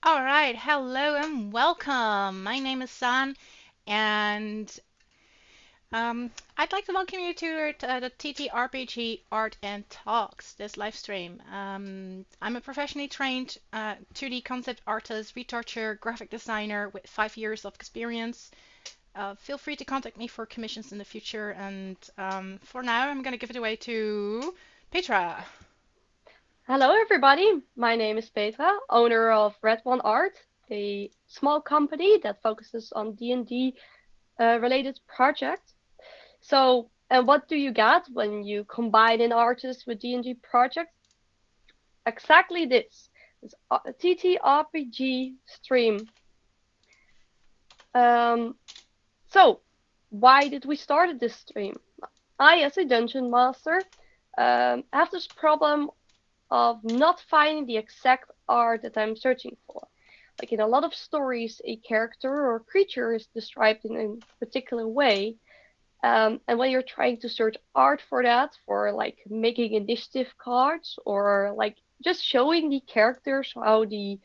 All right, hello and welcome. My name is San, and I'd like to welcome you to the TTRPG Art and Talks, this live stream. I'm a professionally trained 2D concept artist, retoucher, graphic designer with 5 years of experience. Feel free to contact me for commissions in the future, and for now, I'm going to give it away to Petra. Hello, everybody. My name is Petra, owner of RedOneArt, a small company that focuses on D&D related projects. And what do you get when you combine an artist with D&D projects? Exactly this. It's a TTRPG stream. Um, so, why did we start this stream? I, as a dungeon master, have this problem of not finding the exact art that I'm searching for. Like in a lot of stories, a character or creature is described in a particular way. And when you're trying to search art for that, for like making initiative cards or like just showing the characters how the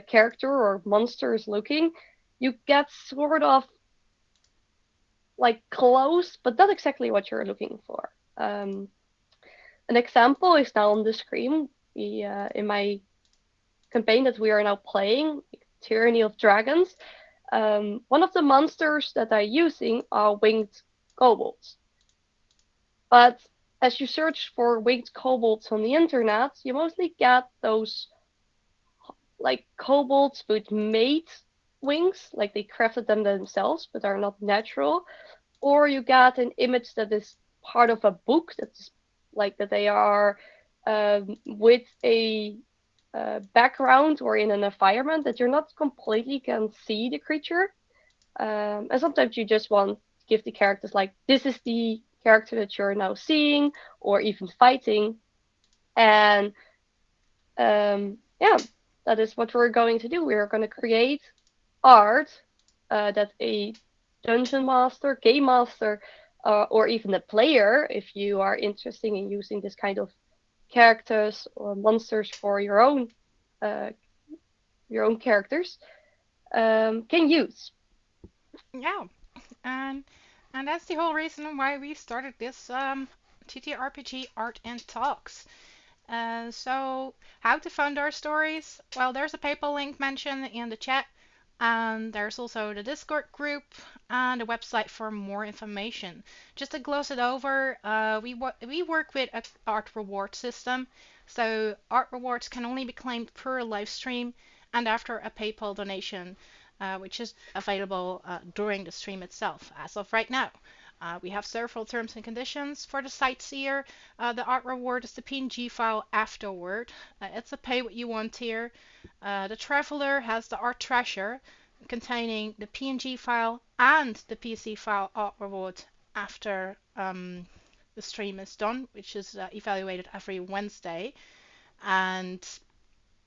character or monster is looking, you get sort of like close, but not exactly what you're looking for. An example is now on the screen. In my campaign that we are now playing, Tyranny of Dragons, one of the monsters that I'm using are winged kobolds. But as you search for winged kobolds on the internet, you mostly get those like kobolds with made wings, like they crafted them themselves, but are not natural. Or you get an image that is part of a book that's like that they are with a background or in an environment that you're not completely can see the creature. And sometimes you just want to give the characters like this is the character that you're now seeing or even fighting. And yeah, that is what we're going to do. We're going to create art that a dungeon master, game master, or even a player, if you are interested in using this kind of characters or monsters for uh, your own characters, can use. Yeah, and and that's the whole reason why we started this TTRPG Art and Talks. So how to fund our stories? Well, there's a PayPal link mentioned in the chat, and there's also the Discord group and a website for more information. Just to gloss it over, we work with an art reward system, so art rewards can only be claimed per live stream and after a PayPal donation, which is available during the stream itself, as of right now. We have several terms and conditions for the sightseer. The art reward is the PNG file afterward. It's a pay what you want tier. The traveler has the art treasure containing the PNG file and the PC file art reward after the stream is done, which is evaluated every Wednesday. And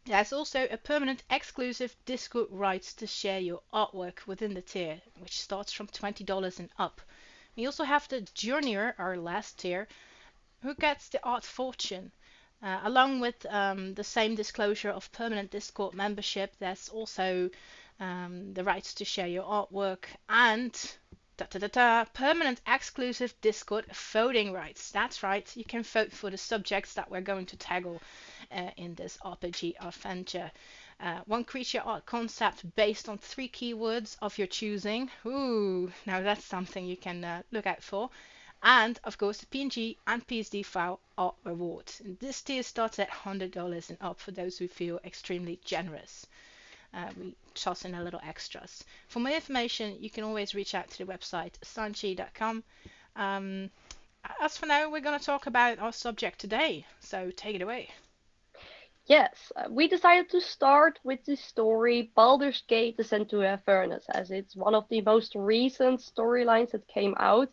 there's also a permanent exclusive Discord rights to share your artwork within the tier, which starts from $20 and up. We also have the Junior, our last tier, who gets the Art Fortune. Along with the same disclosure of permanent Discord membership, there's also the rights to share your artwork and permanent exclusive Discord voting rights. That's right, you can vote for the subjects that we're going to tackle in this RPG adventure. One creature art concept based on 3 keywords of your choosing. Ooh, now that's something you can look out for. And of course, the PNG and PSD file art rewards. And this tier starts at $100 and up for those who feel extremely generous. We toss in a little extras. For more information, you can always reach out to the website sanji.com. Um, as for now, we're going to talk about our subject today, so take it away. Yes, we decided to start with the story Baldur's Gate Descent to Avernus, as it's one of the most recent storylines that came out.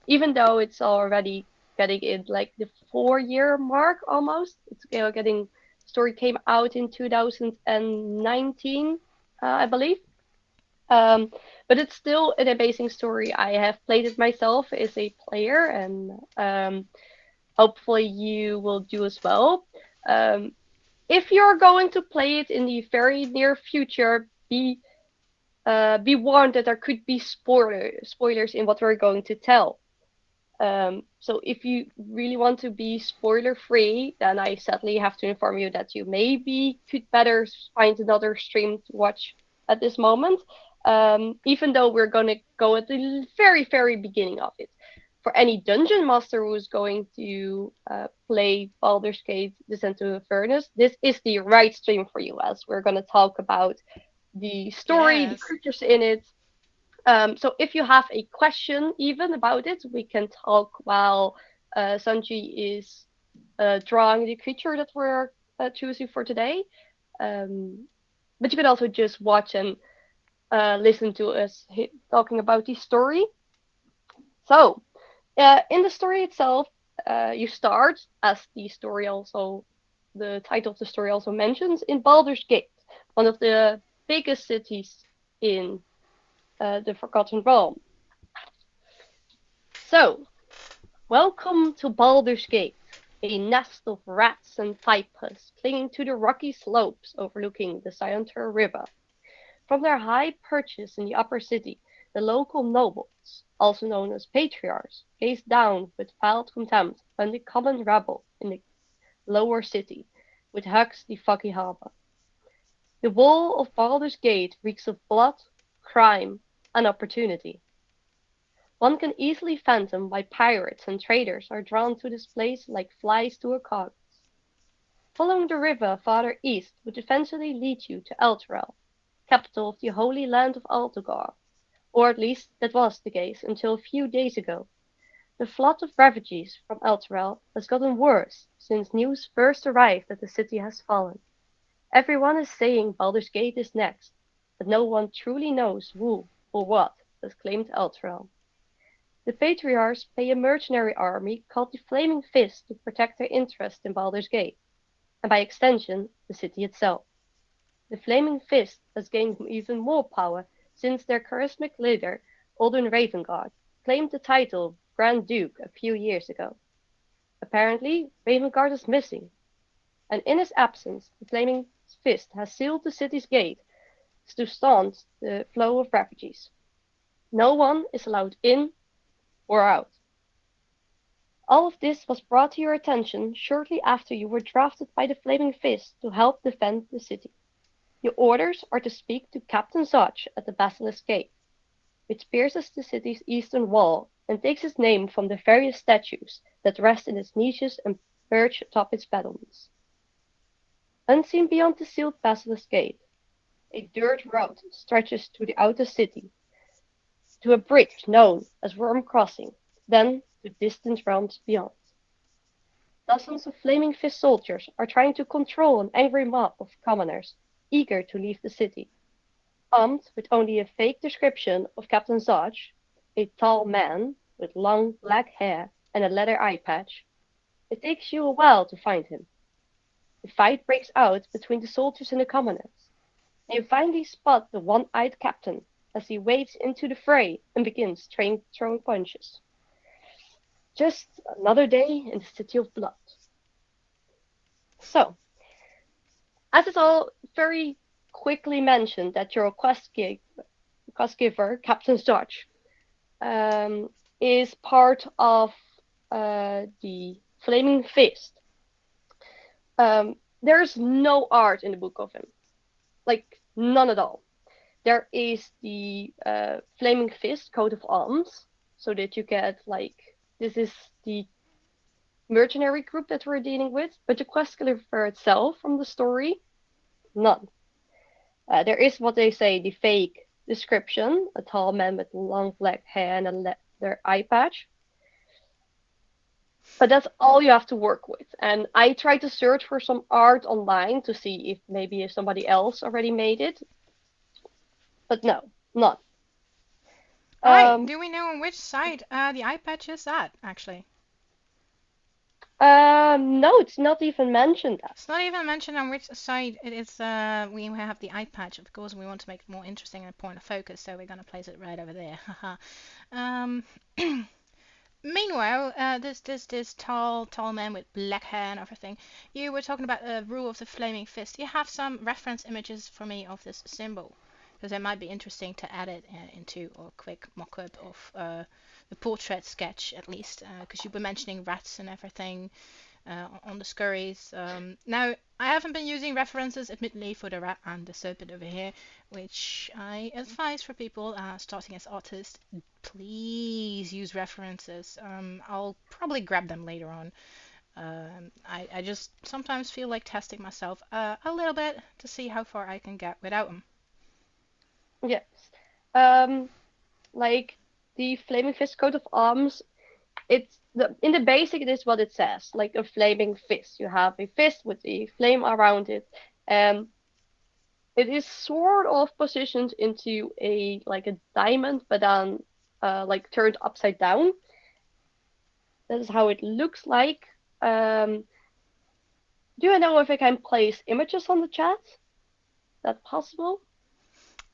Even though it's already getting in like the 4 year mark almost, it's getting story came out in 2019, I believe. Um, but it's still an amazing story. I have played it myself as a player, and hopefully you will do as well. Um, if you're going to play it in the very near future, be warned that there could be spoilers in what we're going to tell. So if you really want to be spoiler free, then I sadly have to inform you that you maybe could better find another stream to watch at this moment. Even though we're gonna go at the very, very beginning of it. For any dungeon master who's going to play Baldur's Gate Descent to Avernus, this is the right stream for you, as we're gonna talk about the story, the Yes. creatures in it, so if you have a question even about it, we can talk while Sanji is drawing the creature that we're choosing for today. But you can also just watch and listen to us talking about the story. So in the story itself, you start, as the title of the story also mentions, in Baldur's Gate, one of the biggest cities in the Forgotten Realm. So, welcome to Baldur's Gate, a nest of rats and vipers clinging to the rocky slopes overlooking the Siontur River. From their high perches in the upper city, the local nobles, also known as patriarchs, gaze down with veiled contempt on the common rabble in the lower city, which hugs the foggy harbor. The wall of Baldur's Gate reeks of blood, crime, and opportunity. One can easily fathom why pirates and traders are drawn to this place like flies to a carcass. Following the river farther east would eventually lead you to Elturel, capital of the Holy Land of Altogar, or at least that was the case until a few days ago. The flood of refugees from Elturel has gotten worse since news first arrived that the city has fallen. Everyone is saying Baldur's Gate is next, but no one truly knows who or what has claimed Elturel. The patriarchs pay a mercenary army called the Flaming Fist to protect their interests in Baldur's Gate, and by extension, the city itself. The Flaming Fist has gained even more power since their charismatic leader, Alden Ravengard, claimed the title of Grand Duke a few years ago. Apparently, Ravengard is missing, and in his absence, the Flaming Fist has sealed the city's gate to staunch the flow of refugees. No one is allowed in or out. All of this was brought to your attention shortly after you were drafted by the Flaming Fist to help defend the city. Your orders are to speak to Captain Zodge at the Basilisk Gate, which pierces the city's eastern wall and takes its name from the various statues that rest in its niches and perch atop its battlements. Unseen beyond the sealed Basilisk Gate, a dirt road stretches to the outer city, to a bridge known as Worm Crossing, then to distant realms beyond. Dozens of Flaming Fist soldiers are trying to control an angry mob of commoners eager to leave the city. Armed with only a fake description of Captain Zodge, a tall man with long black hair and a leather eye patch, it takes you a while to find him. The fight breaks out between the soldiers and the commoners, and you finally spot the one-eyed captain as he wades into the fray and begins throwing punches. Just another day in the City of Blood. So, as it's all very quickly mentioned that your quest giver, Captain Zodge, is part of the Flaming Fist. There's no art in the book of him, like none at all. There is the Flaming Fist coat of arms, so that you get like this is the mercenary group that we're dealing with, but the quest giver itself from the story, none. There is what they say the fake description, a tall man with long black hair and a leather eye patch. But that's all you have to work with. And I tried to search for some art online to see if maybe somebody else already made it. But no, none. Alright, Um, do we know on which side the eye patch is at, actually? no, it's not even mentioned that. It's not even mentioned on which side it is. We have the eye patch. Of course, we want to make it more interesting and a point of focus, so we're going to place it right over there. Haha. um, Meanwhile, this tall man with black hair and everything. You were talking about the rule of the flaming fist. You have some reference images for me of this symbol, because it might be interesting to add it into a quick mock-up of the portrait sketch at least, because you were mentioning rats and everything on the scurries. Now, I haven't been using references, admittedly, for the rat and the serpent over here, which I advise for people starting as artists. Please use references. I'll probably grab them later on. I just sometimes feel like testing myself a little bit to see how far I can get without them. Yes. Like the Flaming Fist coat of arms, in the basic it is what it says, like a flaming fist. You have a fist with a flame around it. It is sort of positioned into a diamond, but then like turned upside down. That is how it looks like. Do you know if I can place images on the chat? Is that possible?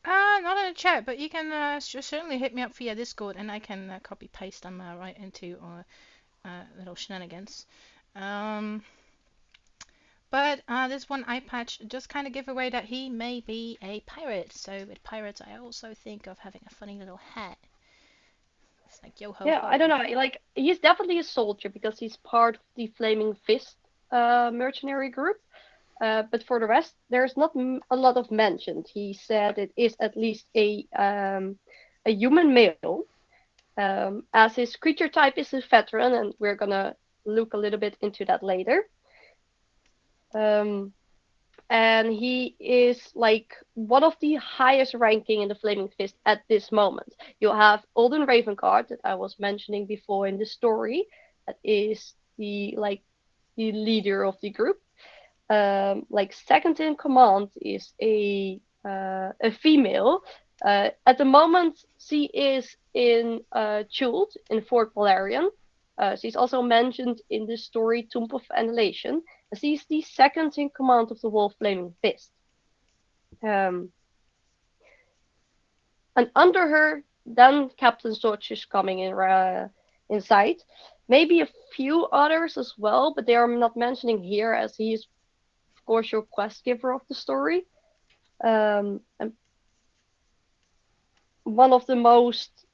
Not in the chat, but you can certainly hit me up via Discord, and I can copy paste them right into little shenanigans. Um, But this one eye patch just kind of give away that he may be a pirate. So with pirates, I also think of having a funny little hat. It's like yo ho Yeah, I don't ho. know. Like he's definitely a soldier because he's part of the Flaming Fist mercenary group. But for the rest, there's not a lot of mentioned. He said it is at least a human male, as his creature type is a veteran, and we're gonna look a little bit into that later. Um, and he is like one of the highest ranking in the Flaming Fist at this moment. You have Alden Ravenguard that I was mentioning before in the story, that is the leader of the group. Like second in command is a female. At the moment, she is in Chult in Fort Valerian. She's also mentioned in the story Tomb of Annihilation. She's the second in command of the Wolf Flaming Fist. And under her, then Captain Zodge is coming in sight. Maybe a few others as well, but they are not mentioning here as he is, of course, your quest giver of the story. And one of the most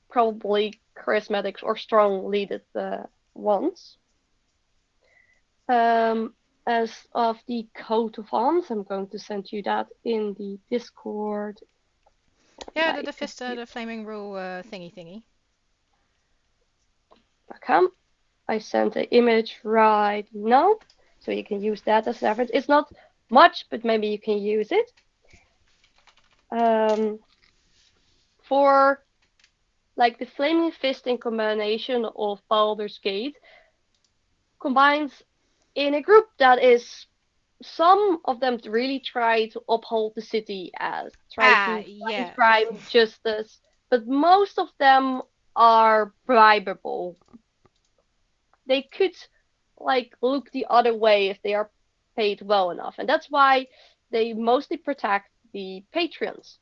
probably charismatic or strong leaded ones. As of the coat of arms, I'm going to send you that in the Discord. Yeah, Right, the fist, the flaming rule thingy. okay. I sent an image right now, so you can use that as reference. It's not much, but maybe you can use it. For like the Flaming Fist in combination of Baldur's Gate combines in a group that is, some of them really try to uphold the city, as try to fight Yeah. crime, justice, but most of them are bribable. They could like look the other way if they are paid well enough, and that's why they mostly protect the patrons,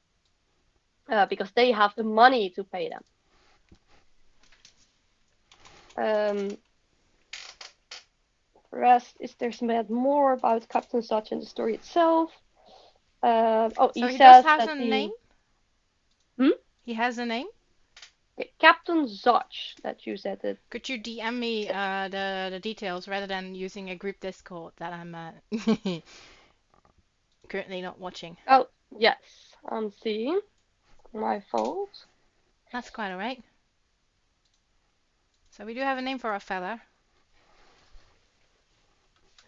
because they have the money to pay them. The rest is there's more about Captain Zodge in the story itself. So He he does says has that a name. he hmm? He has a name. Captain Zodge, that you said it. Could you DM me the details rather than using a group Discord that I'm currently not watching? Oh yes, I'm seeing. My fault. That's quite alright. So we do have a name for our fella.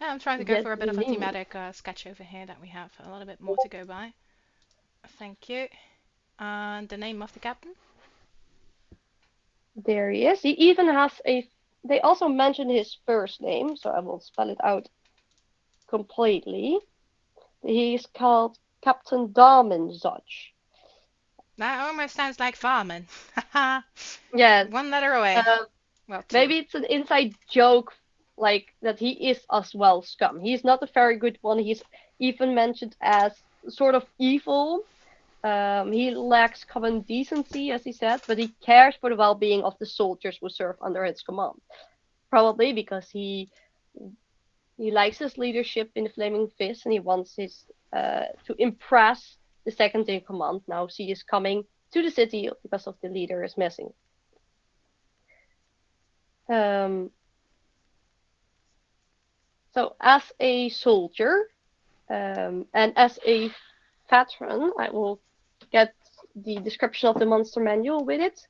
Yeah, I'm trying to go Yes, for a bit of a indeed. thematic sketch over here that we have a little bit more to go by. Thank you. And the name of the captain? There he is. He even has a. They also mention his first name, so I will spell it out completely. He's called Captain Darman Zodge. That almost sounds like farming. Haha. Yes. One letter away. Uh, Well, two. Maybe it's an inside joke, like that he is as well scum. He's not a very good one. He's even mentioned as sort of evil. He lacks common decency, as he said, but he cares for the well-being of the soldiers who serve under his command. Probably because he likes his leadership in the Flaming Fist, and he wants to impress the second in command. Now she is coming to the city because of the leader is missing. So as a soldier and as a veteran, I will get the description of the monster manual with it.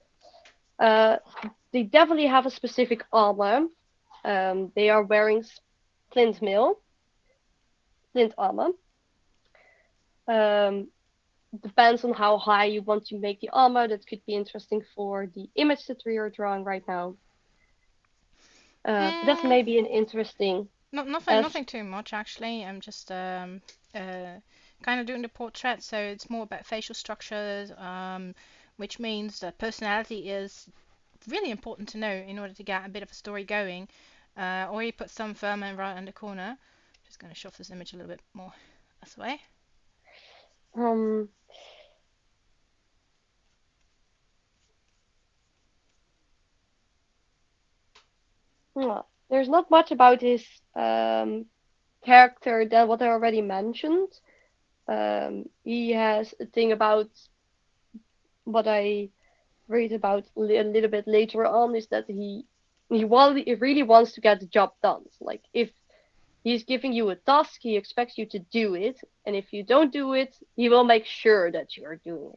They definitely have a specific armor. They are wearing flint armor. Depends on how high you want to make the armor. That could be interesting for the image that we are drawing right now. That's maybe an interesting. Nothing too much actually. I'm just kind of doing the portrait, so it's more about facial structures, which means that personality is really important to know in order to get a bit of a story going. Or you put some vermin right in the corner. Just going to shove this image a little bit more this way. There's not much about his character than what I already mentioned. He has a thing about what I read about a little bit later on is that he really wants to get the job done. Like if he's giving you a task, he expects you to do it, and if you don't do it, he will make sure that you're doing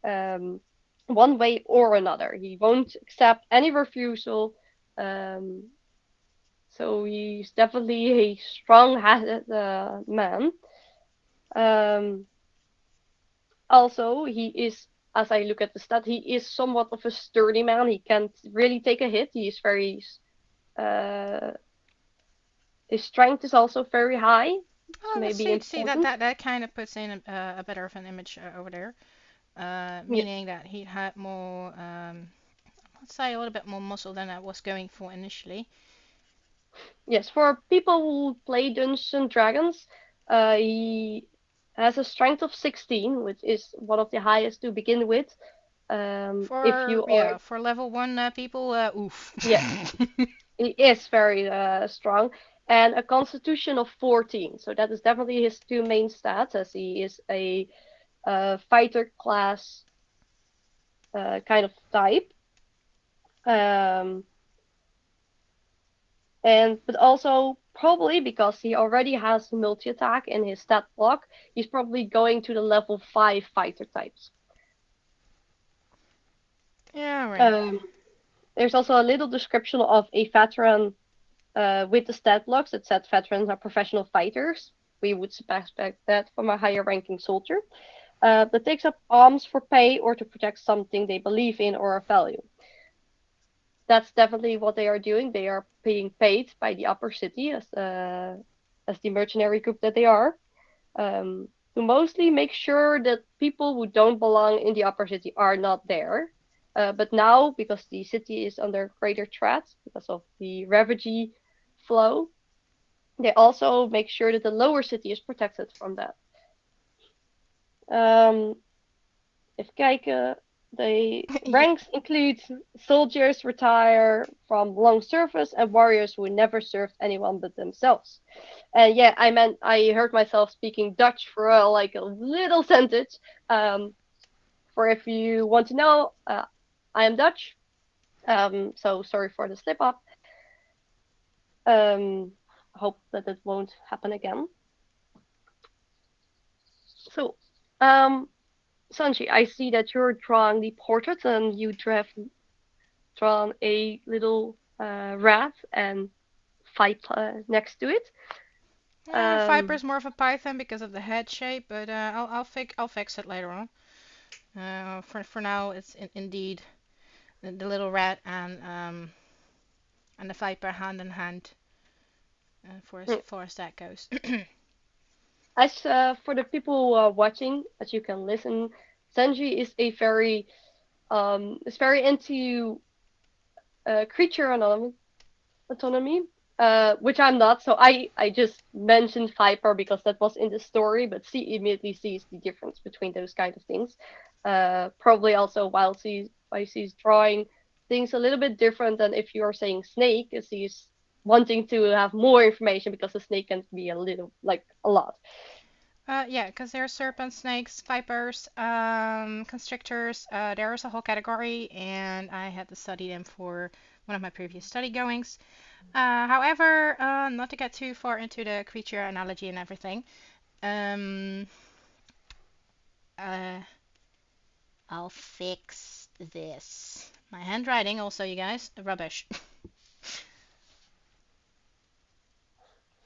it. One way or another. He won't accept any refusal. So he's definitely a strong-headed man. Also, he is, as I look at the stat, he is somewhat of a sturdy man. He can't really take a hit. He is very. His strength is also very high. Oh, let's see that kind of puts in a better of an image over there, meaning that he had more, let's say a little bit more muscle than I was going for initially. Yes, for people who play Dungeons and Dragons, he has a strength of 16, which is one of the highest to begin with. For level 1 people, oof. Yeah, he is very strong, and a constitution of 14. So that is definitely his two main stats, as he is a fighter class kind of type. But also probably because he already has multi-attack in his stat block, he's probably going to the level 5 fighter types. Yeah, right. There's also a little description of a veteran with the stat blocks that said veterans are professional fighters. We would expect that from a higher ranking soldier. That takes up arms for pay or to protect something they believe in or value. That's definitely what they are doing. They are being paid by the upper city as the mercenary group that they are, to mostly make sure that people who don't belong in the upper city are not there. But now, because the city is under greater threat because of the refugee flow, they also make sure that the lower city is protected from that. Even kijken. The ranks include soldiers retire from long service and warriors who never served anyone but themselves. And yeah, I heard myself speaking Dutch for like a little sentence. For if you want to know, I am Dutch. So sorry for the slip up. Hope that it won't happen again. So, Sansji, I see that you're drawing the portrait and you have drawn a little rat and viper next to it. Viper is more of a python because of the head shape, but I'll fix it later on. For now, it's indeed the little rat and the viper hand in hand, for as that goes. As for the people watching, as you can listen, Sansji is very into creature autonomy. which I'm not. So I just mentioned Viper because that was in the story, but she immediately sees the difference between those kind of things. Probably also while she's drawing things a little bit different than if you are saying snake, is she's wanting to have more information because the snake can be a little like a lot. Yeah, because there are serpents, snakes, vipers, constrictors. There is a whole category, and I had to study them for one of my previous study goings. However, not to get too far into the creature analogy and everything, um, uh, I'll fix this. My handwriting, also, you guys, rubbish.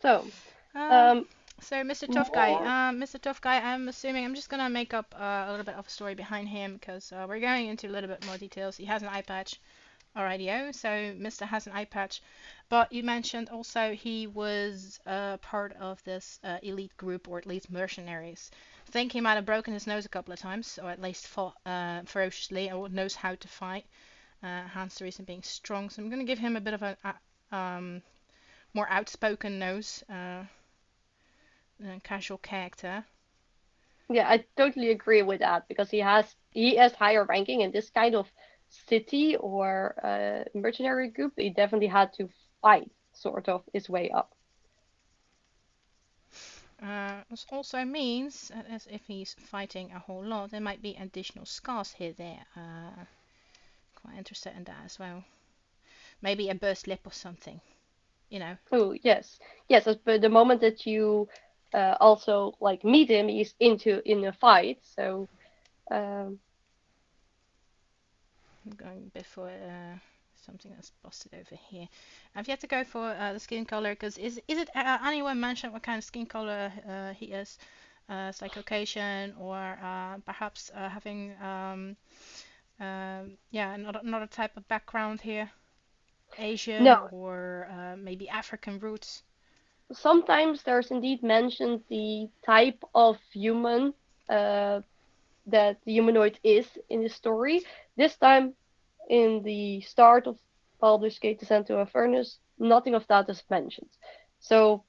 So, um, um, so Mr. Tough Guy, more. Mr. Tough Guy, I'm assuming I'm just gonna make up a little bit of a story behind him because we're going into a little bit more details. He has an eye patch. Alrighty, so Mr. has an eye patch, but you mentioned also he was part of this elite group, or at least mercenaries. I think he might have broken his nose a couple of times, or at least fought ferociously, or knows how to fight. Hence the reason being strong. So I'm going to give him a bit of a more outspoken nose, casual character. Yeah, I totally agree with that because he has higher ranking in this kind of city or mercenary group. He definitely had to fight sort of his way up. This also means, as if he's fighting a whole lot, there might be additional scars here there. Quite interested in that as well. Maybe a burst lip or something, you know. Oh yes, yes. But the moment that you also like meet him, he's in a fight. So um, I'm going before something that's busted over here. I've yet to go for the skin color because is it anyone mentioned what kind of skin color he is? It's like Caucasian or perhaps having yeah, another type of background here, no, Asian or maybe African roots. sometimes there's indeed mentioned the type of human uh, that the humanoid is in the story. This time, in the start of Baldur's Gate Descent to Avernus, nothing of that is mentioned. So,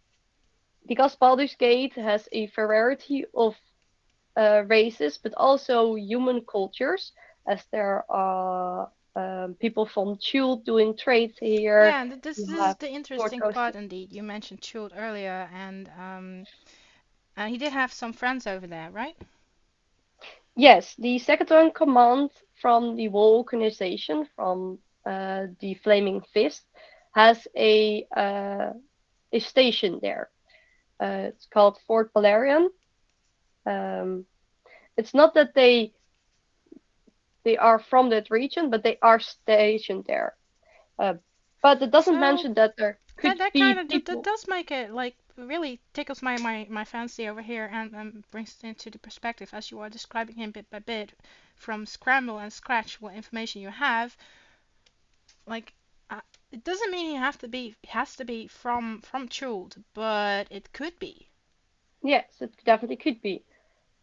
because Baldur's Gate has a variety of races, but also human cultures, as there are people from Chult doing trades here. Yeah, this You this is have the Fort interesting Coast. part indeed. You mentioned Chult earlier, and he did have some friends over there, right? Yes, the second in command from the whole organization, from the Flaming Fist, has a station there. It's called Fort Valerian. Um, it's not that they are from that region, but they are stationed there. Uh, but it doesn't So mention that there that could that kind be of that people. does make it like really tickles my fancy over here and brings it into the perspective as you are describing him bit by bit from scramble and scratch what information you have. Like it doesn't mean he has to be from Chult, but it could be. Yes, it definitely could be,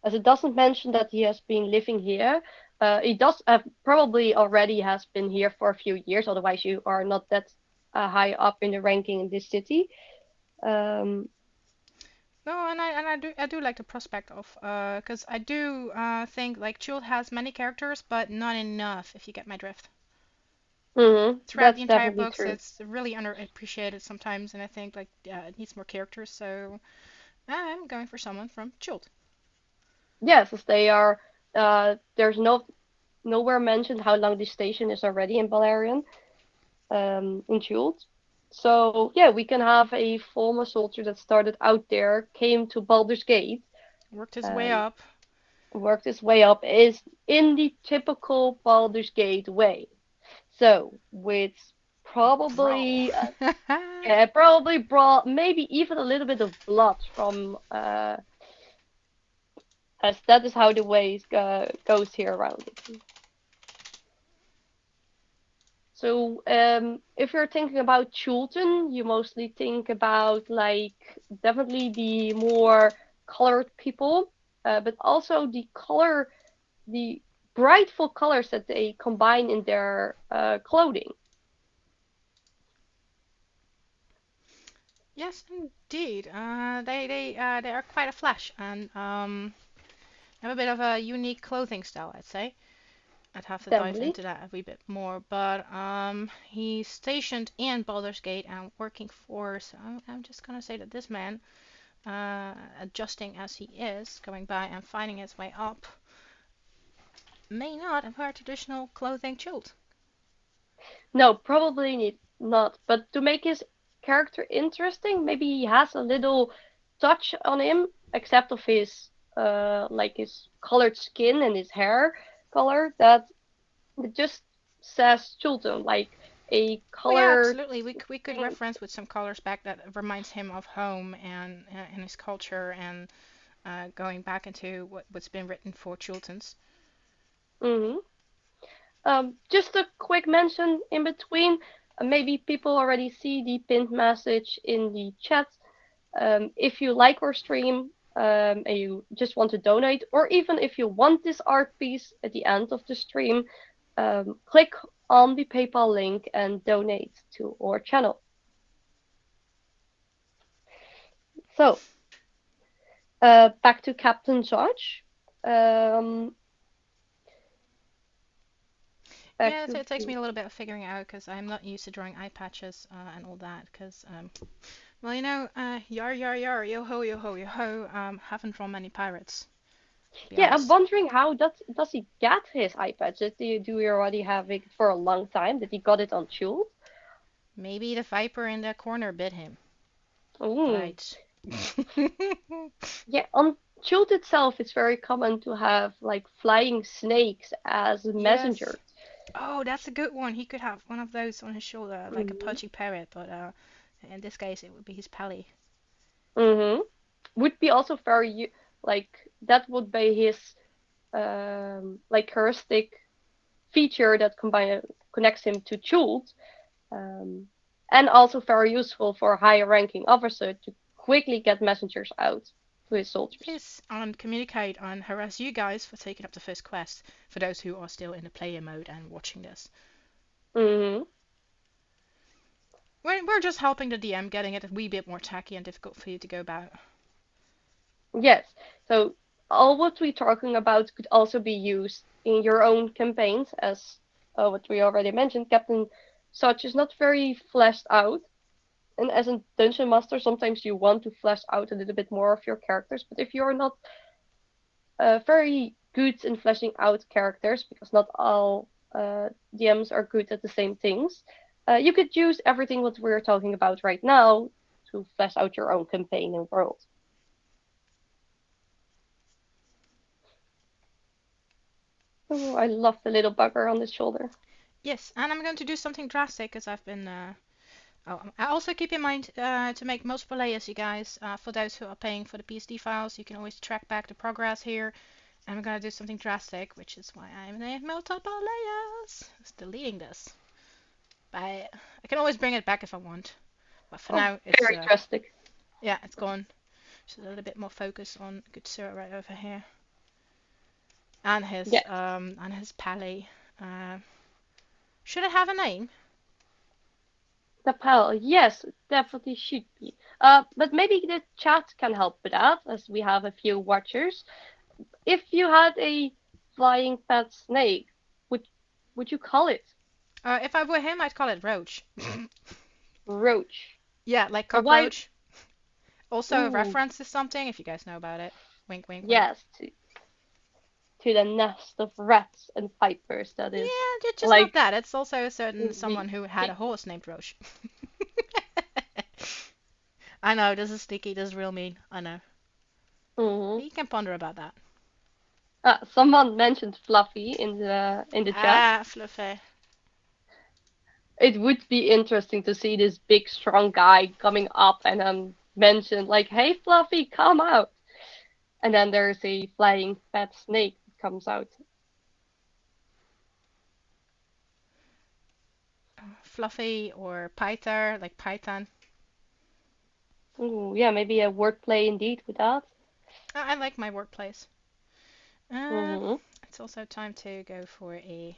as it doesn't mention that he has been living here. He does probably already has been here for a few years. Otherwise, you are not that high up in the ranking in this city. Um, No, and I do like the prospect of because I do think like Chult has many characters, but not enough. If you get my drift. Throughout the that's entire definitely books, true. it's really underappreciated sometimes, and I think like it needs more characters. So I'm going for someone from Chult. Yes, as they are. There's nowhere mentioned how long this station is already in Balerion, in Chult. So yeah, we can have a former soldier that started out there, came to Baldur's Gate, Worked his way um, up. worked his way up, is in the typical Baldur's Gate way. So with Brawl. probably yeah, probably brought maybe even a little bit of blood from as that is how the way goes here around it. So, if you're thinking about children, you mostly think about like definitely the more colored people, but also the brightful colors that they combine in their clothing. Yes, indeed. They are quite a flash and have a bit of a unique clothing style, I'd say. I'd have to dive Definitely. into that a wee bit more, but he's stationed in Baldur's Gate and working for. So I'm just gonna say that this man, adjusting as he is, going by and finding his way up, may not have wear traditional clothing chilled. No, probably not. But to make his character interesting, maybe he has a little touch on him, except of his like his colored skin and his hair color that it just says children, like a Oh yeah, colored absolutely. We could thing. reference with some colors back that reminds him of home and his culture and going back into what's been written for Chultans. Hmm. Just a quick mention in between. Maybe people already see the pinned message in the chat. If you like our stream and you just want to donate, or even if you want this art piece at the end of the stream, click on the PayPal link and donate to our channel. So, back to Captain Zodge. Um, back Yeah, so to it takes me a little bit of figuring out because I'm not used to drawing eye patches and all that. Because well, yar yar yar, yo ho yo ho yo ho. Haven't drawn many pirates, to be yeah, I'm honest. wondering how does he get his iPad? Do we already have it for a long time? Did he got it on Chult? Maybe the viper in the corner bit him. Mm. Right. Yeah, on Chult itself, it's very common to have like flying snakes as Yes. messengers. Oh, that's a good one. He could have one of those on his shoulder, like a Mm-hmm. perching parrot, but in this case, it would be his pally. Mm-hmm. Would be also very like that would be his like heuristic feature that connects him to Chult, um, and also very useful for a higher ranking officer to quickly get messengers out to his soldiers. Yes, and communicate and harass you guys for taking up the first quest. For those who are still in the player mode and watching this, Mm-hmm. we're just helping the DM, getting it a wee bit more tacky and difficult for you to go about. Yes. So all what we're talking about could also be used in your own campaigns, as what we already mentioned. Captain Such is not very fleshed out, and as a dungeon master, sometimes you want to flesh out a little bit more of your characters. But if you're not very good in fleshing out characters, because not all DMs are good at the same things, you could use everything what we're talking about right now to flesh out your own campaign and world. Oh, I love the little bugger on his shoulder. Yes, and I'm going to do something drastic because I've been. Oh, I also keep in mind to make multiple layers, you guys. For those who are paying for the PSD files, you can always track back the progress here. And I'm gonna do something drastic, which is why I'm in multiple layers. Just deleting this. But I can always bring it back if I want. But for Oh, now, it's very drastic. yeah, it's gone. Just a little bit more focus on good sir right over here, Yes, and his pally. Uh, should it have a name? the pal. Yes, definitely should be. But maybe the chat can help with that, as we have a few watchers. If you had a flying pet snake, would would you call it If I were him, I'd call it Roach. roach? Yeah, like Why? cockroach. Also a Ooh, reference to something, if you guys know about it. Wink, wink, wink. yes, to the nest of rats and vipers. That is Yeah, just not like that. It's also a certain the. someone who had a horse named Roach. I know, this is sticky, this is real mean. I know. Mhm. You can ponder about that. Someone mentioned Fluffy in the chat. Ah, Fluffy. It would be interesting to see this big strong guy coming up and then mention like, "Hey, Fluffy, come out!" And then there's a flying fat snake that comes out. Fluffy or Python, like Python. Ooh, yeah, maybe a wordplay indeed with that. I like my workplace. Uh, Hmm. it's also time to go for a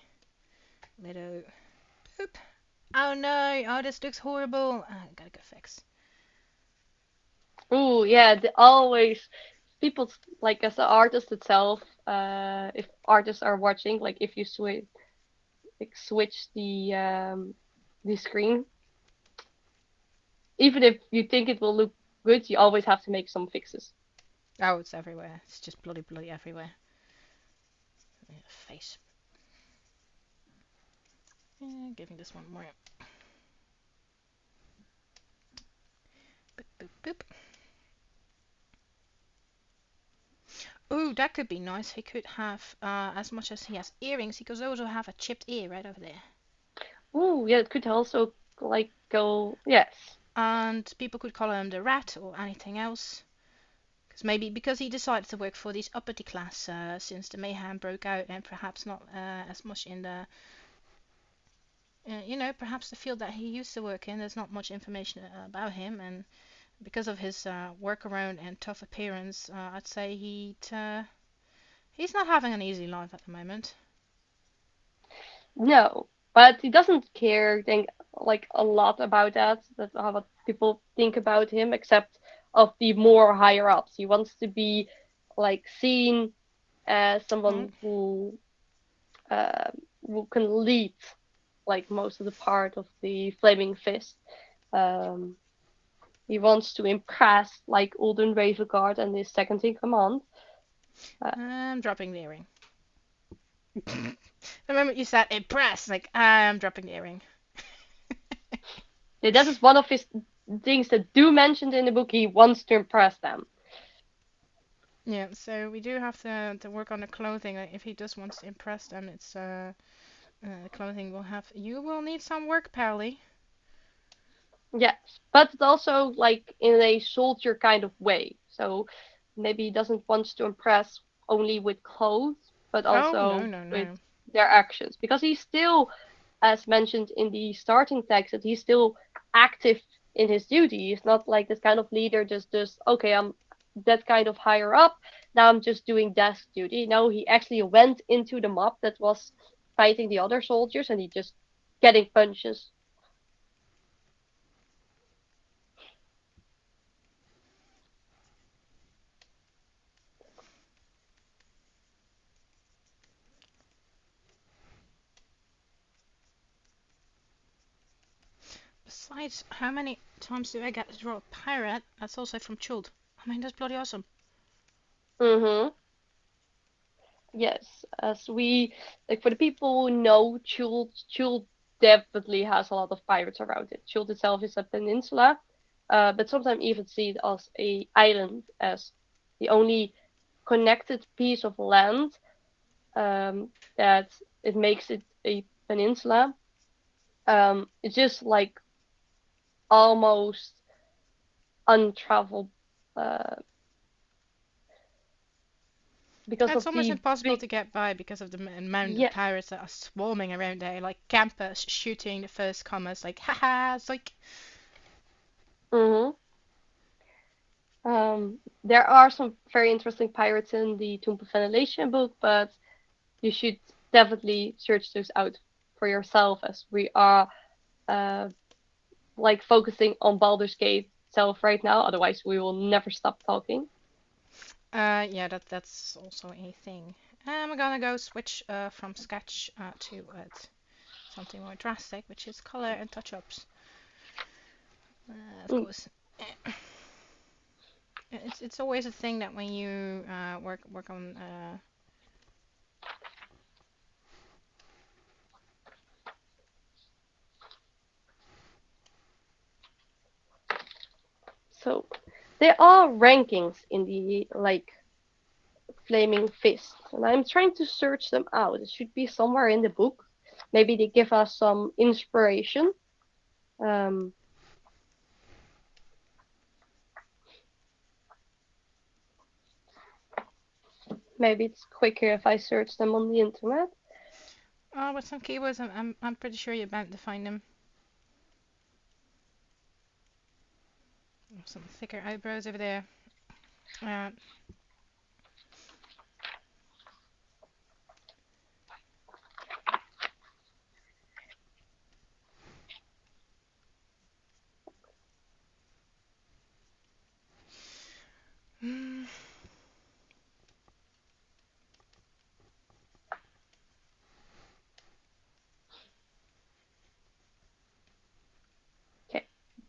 little. Oop. Oh no! Oh, this looks horrible. Gotta go fix. Ooh, yeah, always people like as an artist itself. If artists are watching, like if you switch the screen, even if you think it will look good, you always have to make some fixes. Oh, it's everywhere. It's just bloody everywhere. Yeah, face. Yeah, giving this one more. Boop, boop, boop. Ooh, that could be nice. He could have, as much as he has earrings, he could also have a chipped ear right over there. Ooh, yeah, it could also like go, yes. And people could call him the Rat or anything else. Because maybe because he decided to work for this uppity class since the mayhem broke out, and perhaps not as much in the, perhaps the field that he used to work in. There's not much information about him, and because of his workaround and tough appearance, I'd say he's not having an easy life at the moment. No, but he doesn't care, think like a lot about that. That's how what people think about him, except of the more higher ups. He wants to be like seen as Mm. someone uh, who can lead like most of the part of the Flaming Fist. Um, he wants to impress like Alden Ravengard and his second in command. Uh, I'm dropping the earring. The moment you said impressed, like I'm dropping the earring. yeah, that is one of his things that do mentioned in the book. He wants to impress them. Yeah, so we do have to work on the clothing. Like, if he just wants to impress them, it's the clothing will have. You will need some work, Pally. Yes, but it's also like in a soldier kind of way. So maybe he doesn't want to impress only with clothes, but Oh no also no with no. their actions. Because he's still, as mentioned in the starting text, that he's still active in his duty. He's not like this kind of leader just okay, I'm that kind of higher up. Now I'm just doing desk duty. No, he actually went into the mob that was fighting the other soldiers and he just getting punches. Besides, how many times do I get to draw a pirate? That's also from Chult. I mean, that's bloody awesome. Mm-hmm. Yes, as we like for the people who know Chult definitely has a lot of pirates around it. Chult itself is a peninsula, but sometimes even see it as a island, as the only connected piece of land that it makes it a peninsula. It's just like almost untraveled uh, because It's of almost the impossible big to get by because of the amount of yeah. pirates that are swarming around there, like campers shooting the first comers, like haha, it's like. Mhm. There are some very interesting pirates in the Tomb of Annihilation book, but you should definitely search those out for yourself as we are uh, like focusing on Baldur's Gate itself right now. Otherwise, we will never stop talking. Yeah, that's also a thing. I'm gonna go switch from sketch to something more drastic, which is color and touch-ups. Of Mm. course, it's always a thing that when you work on So there are rankings in the like Flaming Fist, and I'm trying to search them out. It should be somewhere in the book. Maybe they give us some inspiration. Um, Maybe it's quicker if I search them on the internet. with some keywords, I'm pretty sure you're bound to find them. Some thicker eyebrows over there. Uh,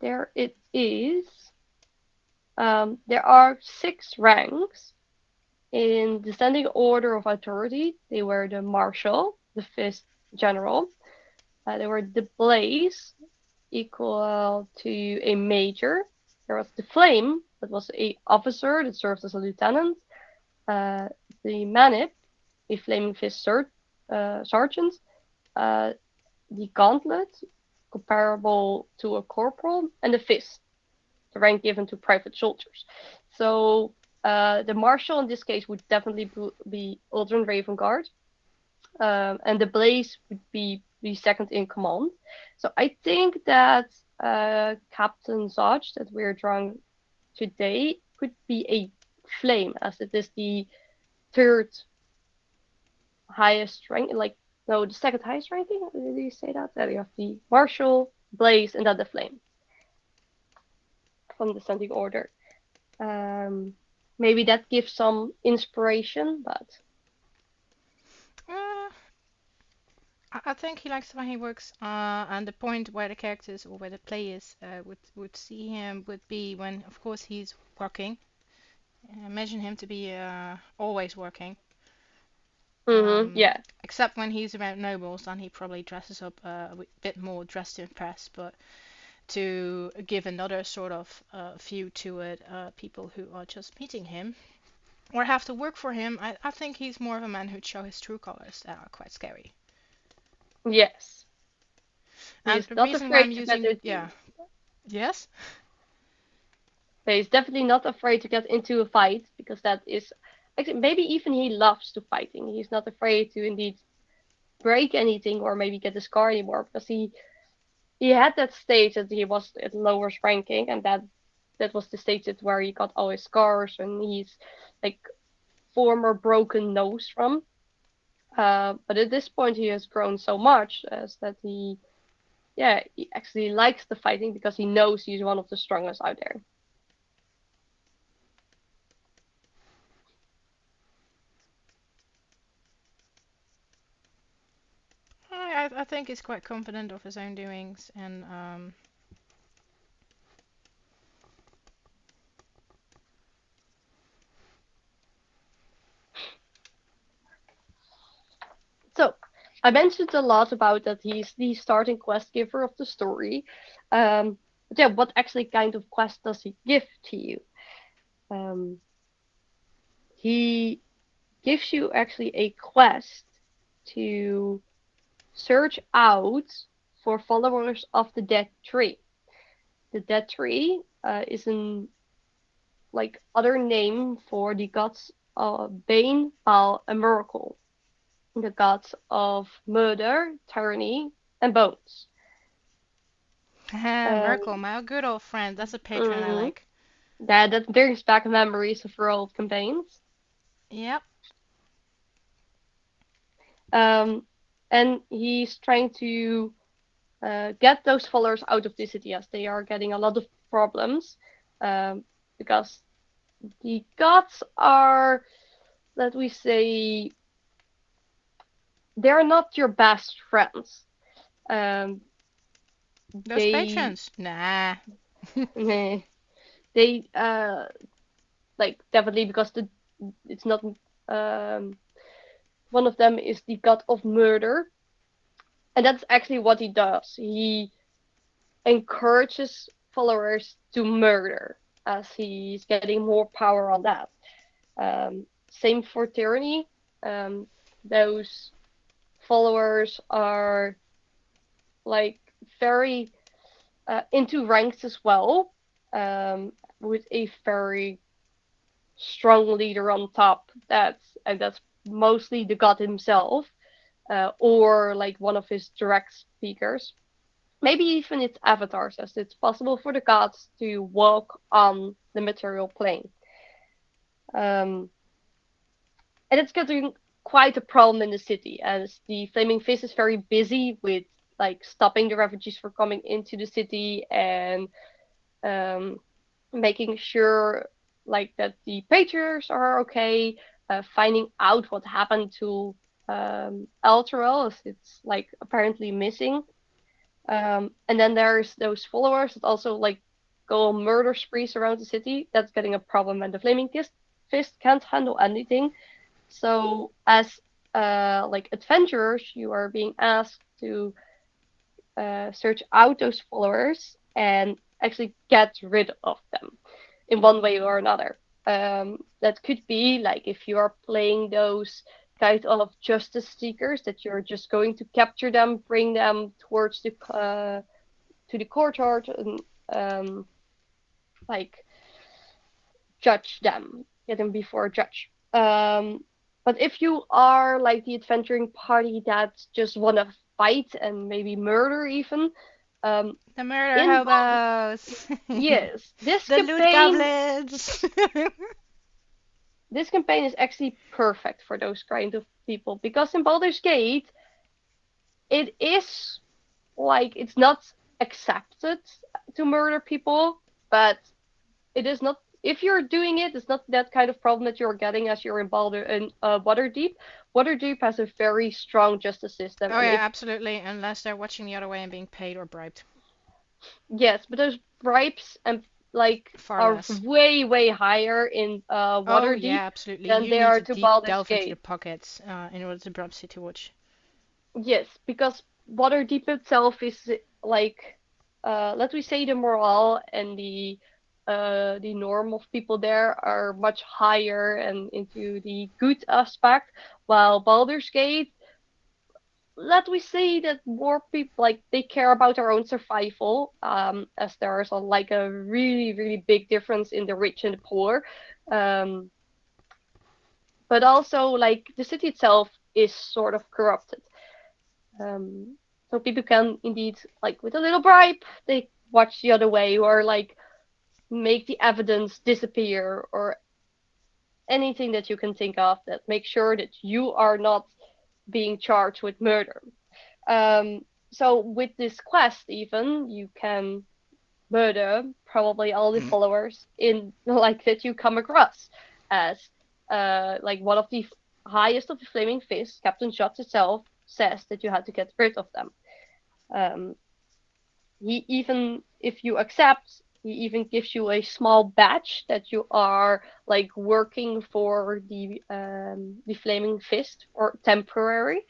there it is. There are 6 ranks in descending order of authority. They were the marshal, the fifth general. They were the blaze, equal to a major. There was the flame, that was a officer that served as a lieutenant. The manip, a flaming fist sergeant. The gauntlet, comparable to a corporal, and the fist, the rank given to private soldiers. So the marshal in this case would definitely be Aldrin Ravenguard, and the blaze would be the second in command. So I think that Captain Zodge that we're drawing today could be a flame, as it is the third highest rank, like no, the second highest ranking. Did you say that? There you have the marshal, blaze, and then the flame from descending order. Maybe that gives some inspiration, but Uh, I think he likes the way he works, and the point where the characters or where the players would see him would be when, of course, he's working. Imagine him to be always working, yeah, except when he's around nobles, then he probably dresses up a bit more, dressed to impress, but to give another sort of view to it, people who are just meeting him or have to work for him, I think he's more of a man who'd show his true colors that are quite scary. yes, he And is the not reason why afraid I'm to get using, into. yeah, yes, He's definitely not afraid to get into a fight because that is actually maybe even he loves to fighting. He's not afraid to indeed break anything or maybe get a scar anymore because he had that stage that he was at lowest ranking, and that was the stage that where he got all his scars and he's like former broken nose from. But at this point, he has grown so much as that he actually likes the fighting because he knows he's one of the strongest out there. I think he's quite confident of his own doings, and So I mentioned a lot about that he's the starting quest giver of the story. But yeah, what actually kind of quest does he give to you? Um, he gives you actually a quest to search out for followers of the dead tree. The dead tree is an like other name for the gods of Bane, Baal, and Miracle, the gods of murder, tyranny, and bones. Merkel, Um, my good old friend, that's a patron I mm, like. that brings back memories of our old campaigns. Yep. Um, and he's trying to get those followers out of the city as they are getting a lot of problems because the gods are, let we say, they're not your best friends. Um, Those they patrons, nah. they like definitely because it's not one of them is the god of murder, and that's actually what he does. He encourages followers to murder as he's getting more power on that. Same for tyranny. Those followers are like very into ranks as well, with a very strong leader on top. That's mostly the god himself, or like one of his direct speakers. Maybe even its avatars, as it's possible for the gods to walk on the material plane. Um, and it's getting quite a problem in the city, as the Flaming Fist is very busy with like stopping the refugees from coming into the city and um, making sure like that the patriots are okay, finding out what happened to Alterel, as it's like apparently missing. And then there's those followers that also like go on murder sprees around the city. That's getting a problem when the fist can't handle anything. So as like adventurers, you are being asked to search out those followers and actually get rid of them in one way or another. That could be like if you are playing those kind of justice seekers, that you're just going to capture them, bring them towards the to the courtyard, and like judge them, get them before a judge. But if you are like the adventuring party that just want to fight and maybe murder even, um, The murder in hobos. yes, The loot goblins. this campaign is actually perfect for those kind of people because in Baldur's Gate, it is like it's not accepted to murder people, but it is not. If you're doing it, it's not that kind of problem that you're getting as you're in Baldur and Waterdeep. Waterdeep has a very strong justice system, Oh and yeah, if absolutely. Unless they're watching the other way and being paid or bribed. yes, but those bribes and like Far are less. way higher in Oh Waterdeep yeah, absolutely. than You they need are to to deep Baldur's delve into your Gate. pockets in order to bribe City Watch. Yes, because Waterdeep itself is like, let me say, the morale and the norm of people there are much higher and into the good aspect, while Baldur's Gate, let me say that more people like they care about their own survival, as there's like a really big difference in the rich and the poor, um, but also like the city itself is sort of corrupted. Um, so people can indeed, like with a little bribe, they watch the other way or like make the evidence disappear or anything that you can think of that make sure that you are not being charged with murder. So with this quest, even you can murder probably all the followers in like that you come across, as like one of the highest of the flaming fists, Captain Zodge itself, says that you had to get rid of them. Um, he even, if you accept, he even gives you a small badge that you are like working for the Flaming Fist or temporary,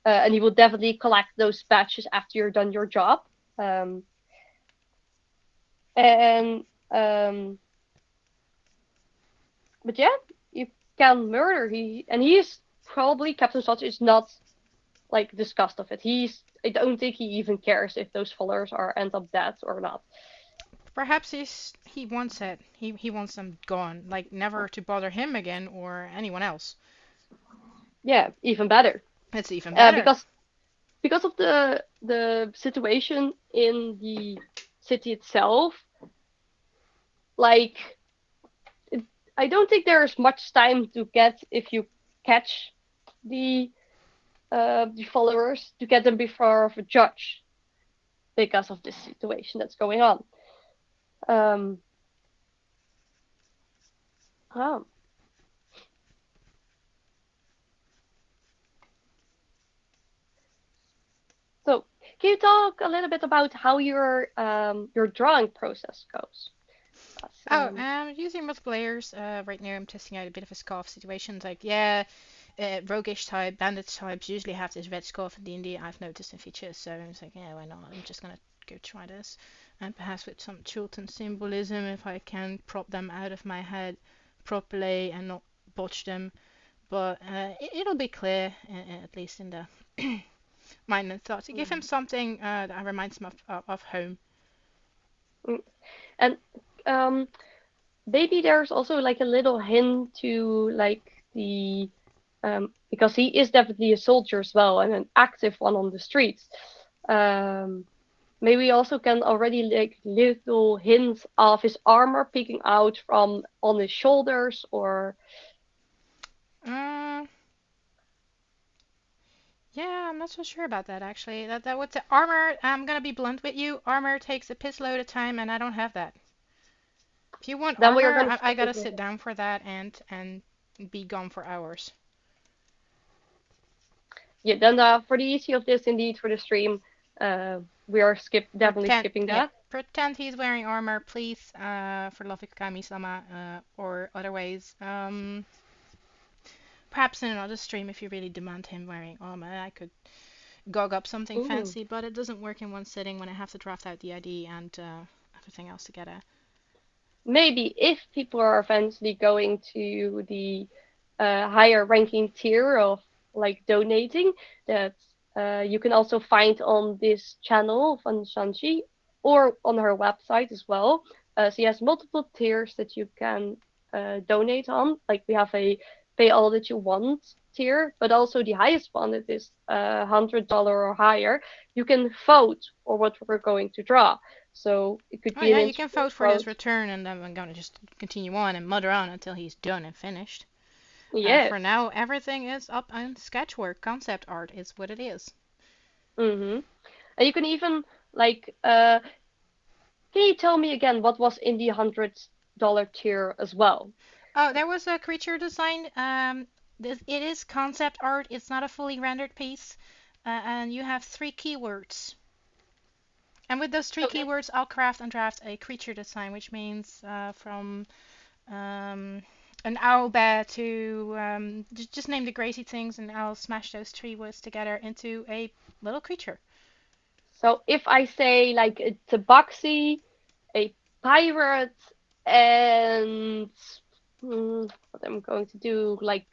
and he will definitely collect those badges after you're done your job. Um, and but yeah, you can murder. He is probably Captain Zodge is not like disgust of it. I don't think he even cares if those followers are end up dead or not. Perhaps he wants it. He wants them gone, like never to bother him again or anyone else. Yeah, even better. It's even better. Because of the situation in the city itself, like it, I don't think there's much time to get if you catch the followers to get them before of a judge because of this situation that's going on. Um, oh, so can you talk a little bit about how your drawing process goes? 'Cause, Oh, using multiple layers. Right now I'm testing out a bit of a scarf situation. Like, yeah, roguish type, bandit types usually have this red scarf in D&D. I've noticed in features, so I was like, yeah, why not? I'm just gonna go try this, and perhaps with some Chilton symbolism, if I can prop them out of my head properly and not botch them. But it'll be clear, at least in the mind and thought, to give him something that reminds him of home. mm, and um, maybe there's also like a little hint to like the because he is definitely a soldier as well and an active one on the streets. Um, maybe also can already like little hints of his armor peeking out from on his shoulders or Uh, Yeah, I'm not so sure about that actually. That with the armor, I'm gonna be blunt with you. Armor takes a piss load of time, and I don't have that. If you want then we are armor, gonna I skip gotta this sit later. down for that and be gone for hours. Yeah, then for the easy of this indeed for the stream, uh, we are definitely Pretend, skipping yeah, that. pretend he's wearing armor, please. For the love of Kami-sama, or other ways. Perhaps in another stream, if you really demand him wearing armor, I could gog up something Ooh. fancy, but it doesn't work in one sitting when I have to draft out the ID and everything else together. Maybe if people are eventually going to the higher ranking tier of like donating, that you can also find on this channel van Shanji or on her website as well. She has multiple tiers that you can donate on. Like we have a pay all that you want tier, but also the highest one that is $100 or higher. You can vote for what we're going to draw. So it could Oh be an yeah, you can interesting vote for his vote. return, and then I'm gonna just continue on and mutter on until he's done and finished. For Yes. now, everything is up on sketchwork. Concept art is what it is. Mm-hmm. And you can even like can you tell me again what was in the $100 tier as well? Oh, there was a creature design. It is concept art. It's not a fully rendered piece. And you have 3 keywords. And with those three Okay. keywords, I'll craft and draft a creature design, which means from um, an owl bear to just name the crazy things, and I'll smash those 3 words together into a little creature. So if I say like a tabaxi, a pirate, and what I'm going to do, like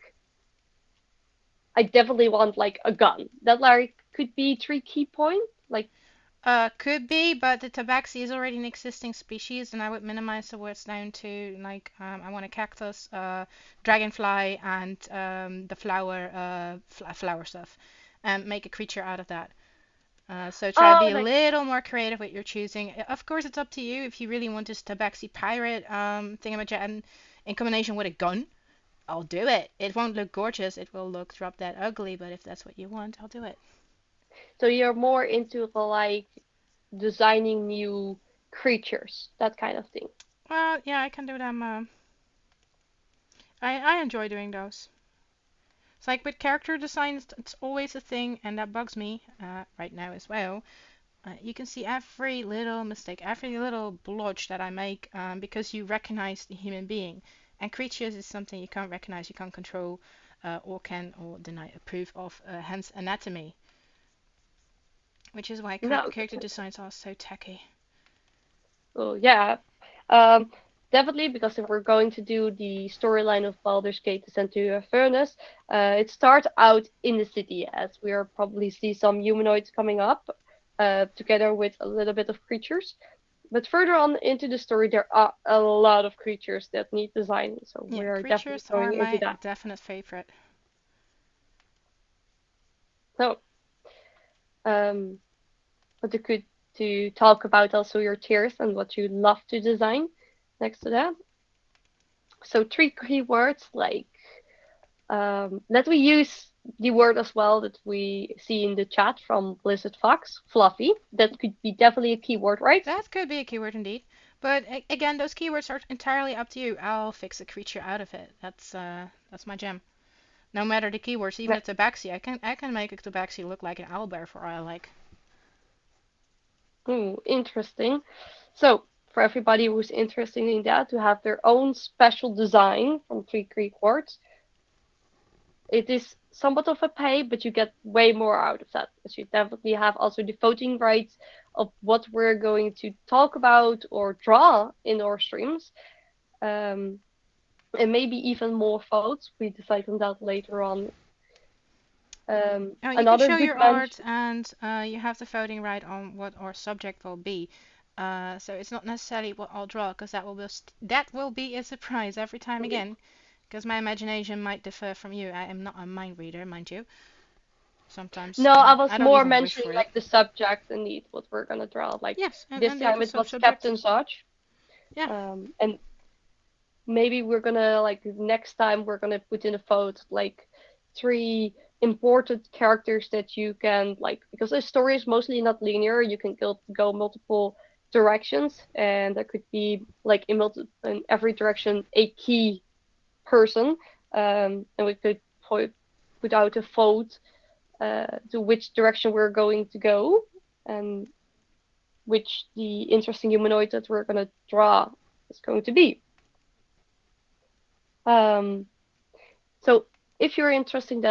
I definitely want like a gun. That like could be 3 key points. Like Could be, but the tabaxi is already an existing species, and I would minimize the words down to like I want a cactus, dragonfly, and the flower, flower stuff, and make a creature out of that. So try to oh be a like little more creative with your choosing. Of course, it's up to you if you really want this tabaxi pirate thingamajig in combination with a gun. I'll do it. It won't look gorgeous. It will look drop dead ugly, but if that's what you want, I'll do it. so you're more into the, like designing new creatures, that kind of thing. Well, yeah, I can do them. I enjoy doing those. It's like with character designs, it's always a thing, and that bugs me right now as well. You can see every little mistake, every little blotch that I make because you recognize the human being. And creatures is something you can't recognize, you can't control, or can or deny approve of, hence anatomy. Which is why No, character designs are so tacky. oh yeah. Um, Definitely because if we're going to do the storyline of Baldur's Gate Descent to Avernus, it starts out in the city as we are probably see some humanoids coming up, together with a little bit of creatures. But further on into the story, there are a lot of creatures that need designing, so Yeah, we are definitely creatures are going into my that. definite favorite. So, um, what you could to talk about also your tiers and what you love to design next to that. So 3 keywords like let me use the word as well that we see in the chat from Blizzard Fox, fluffy. That could be definitely a keyword, right? That could be a keyword indeed. But again, those keywords are entirely up to you. I'll fix a creature out of it. That's my gem. No matter the keywords, even No. a tabaxi, I can make a tabaxi look like an owlbear for all I like. Ooh, interesting. So for everybody who's interested in that to have their own special design from 3 keywords, it is somewhat of a pay, but you get way more out of that because you definitely have also the voting rights of what we're going to talk about or draw in our streams. Um, and maybe even more votes. We decide on that later on. Oh, you can Another show good your art, mention. and you have the voting right on what our subject will be. So it's not necessarily what I'll draw, because that will be a surprise every time again. Because my imagination might differ from you. I am not a mind reader, mind you. Sometimes No, I I was don't more even wish mentioning for it. like the subject indeed, what we're gonna draw. Like Yes, this and time the it was subject. Captain Zodge. Yeah, And maybe we're gonna like next time we're gonna put in a vote like 3 important characters that you can like because the story is mostly not linear. You can go multiple directions, and there could be like in every direction a key person, and we could put out a vote to which direction we're going to go, and which the interesting humanoid that we're gonna draw is going to be. Um, so if you're interested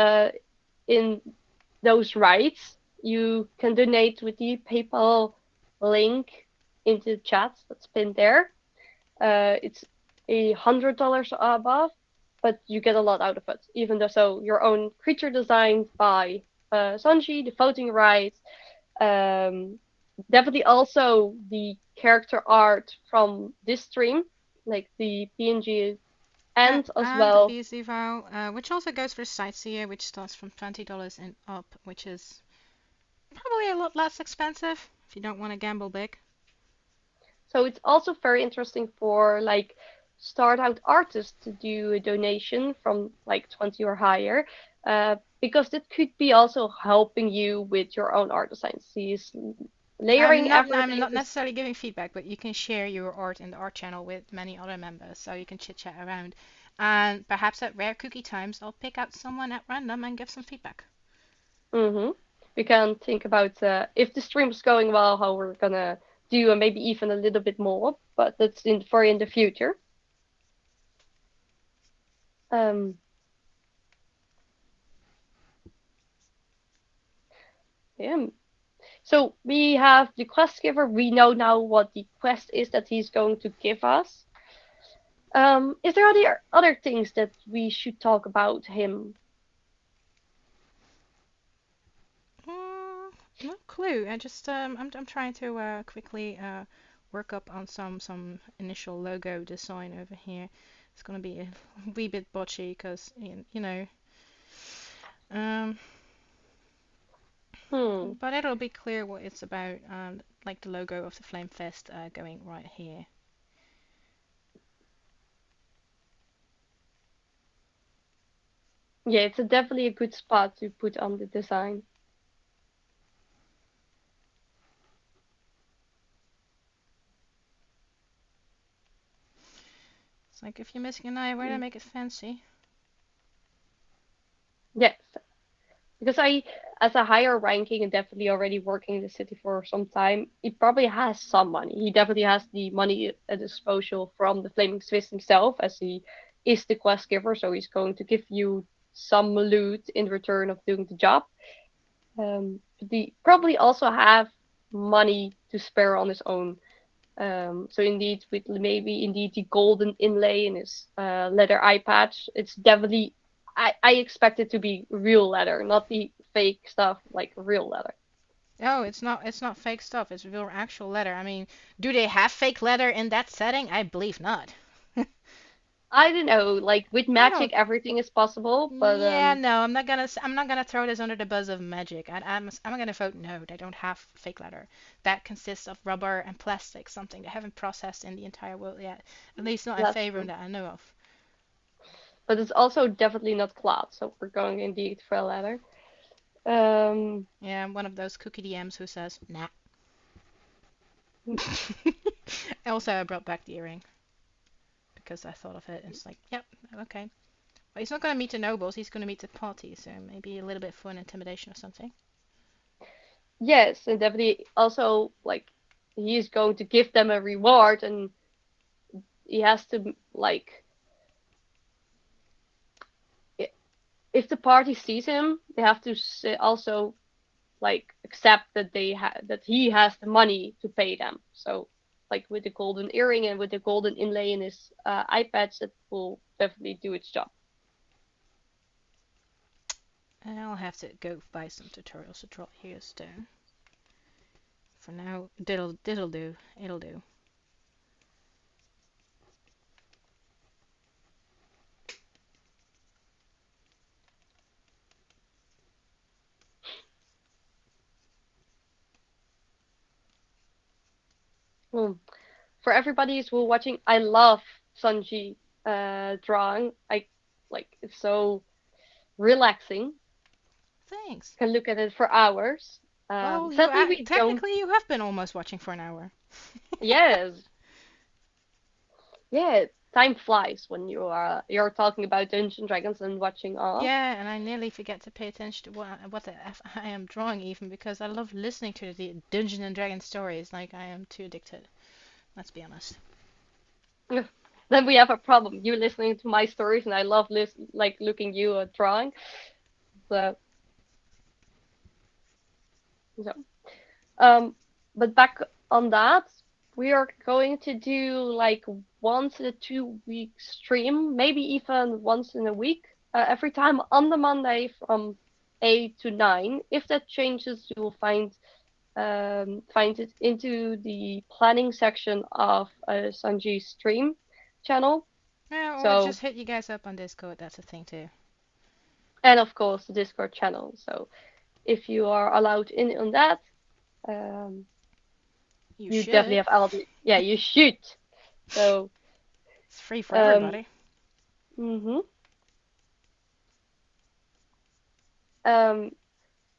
in those rights, you can donate with the PayPal link into the chat that's pinned there. It's $100 above, but you get a lot out of it. Even though so your own creature designed by Sansji, the voting rights, definitely also the character art from this stream, like the PNG, Yeah, and as and the well. PC file, which also goes for Sightseer, which starts from $20 and up, which is probably a lot less expensive if you don't want to gamble big. So it's also very interesting for like start out artists to do a donation from like 20 or higher, because it could be also helping you with your own art designs. He's layering I'm everything not to. necessarily giving feedback, but you can share your art in the art channel with many other members, so you can chit chat around. And perhaps at rare cookie times, I'll pick out someone at random and give some feedback. Mm-hmm. We can think about if the stream's going well, how we're gonna do, and maybe even a little bit more, but that's in the future. Um, yeah. So we have the quest giver. We know now what the quest is that he's going to give us. Is there other things that we should talk about him? No clue. I'm trying to quickly work up on some initial logo design over here. It's gonna be a wee bit botchy because you know. Um, Hmm. but it'll be clear what it's about. Like the logo of the Flame Fest going right here. Yeah, it's definitely a good spot to put on the design. It's like if you're missing an eye, where to Mm. make it fancy? Yes, because as a higher ranking and definitely already working in the city for some time, he probably has some money. He definitely has the money at disposal from the Flaming Swiss himself, as he is the quest giver. So he's going to give you some loot in return of doing the job. But he probably also have money to spare on his own. So indeed, with maybe indeed the golden inlay in his leather eye patch, it's definitely. I expect it to be real leather, not the fake stuff like real leather. Oh, it's not fake stuff. It's real actual leather. I mean, do they have fake leather in that setting? I believe not. I don't know, like with I don't. magic, everything is possible, but Yeah, no, I'm not gonna throw this under the buzz of magic. I'm gonna vote no. They don't have fake leather. That consists of rubber and plastic, something they haven't processed in the entire world yet. At least not in that's Faerun true. that I know of. But it's also definitely not cloth, so we're going indeed for leather. Um, Yeah, I'm one of those cookie DMs who says nah. Also, I brought back the earring because I thought of it. And it's like, yep, okay. Well, he's not gonna meet the nobles. He's gonna meet the party. So maybe a little bit fun intimidation or something. yes, and definitely also like he's going to give them a reward, and he has to like if the party sees him, they have to also like accept that that he has the money to pay them. So like with the golden earring and with the golden inlay in his eye patch, that will definitely do its job. And I'll have to go buy some tutorials to draw here stone. For now, this'll do. It'll do. Hmm. For everybody who's watching, I love Sanji drawing. I like it's so relaxing. Thanks. Can look at it for hours. Well, Sadly, we don't. technically you have been almost watching for an hour. Yes, yeah. time flies when you're talking about Dungeons and Dragons and watching us. Yeah, and I nearly forget to pay attention to what the F I am drawing even because I love listening to the Dungeon and Dragon stories. Like I am too addicted. Let's be honest. Then we have a problem. You listening to my stories, and I love like looking you drawing. So, so um, but back on that, we are going to do like once in a 2 week stream, maybe even once in a week, every time on the Monday from 8 to 9. If that changes, you will find it into the planning section of Sanji's stream channel. Yeah, or So, just hit you guys up on Discord. That's a thing too. and of course the Discord channel. So if you are allowed in on that, um, You you definitely should. have all the, yeah, you should. So, It's free for um, everybody. hmm um,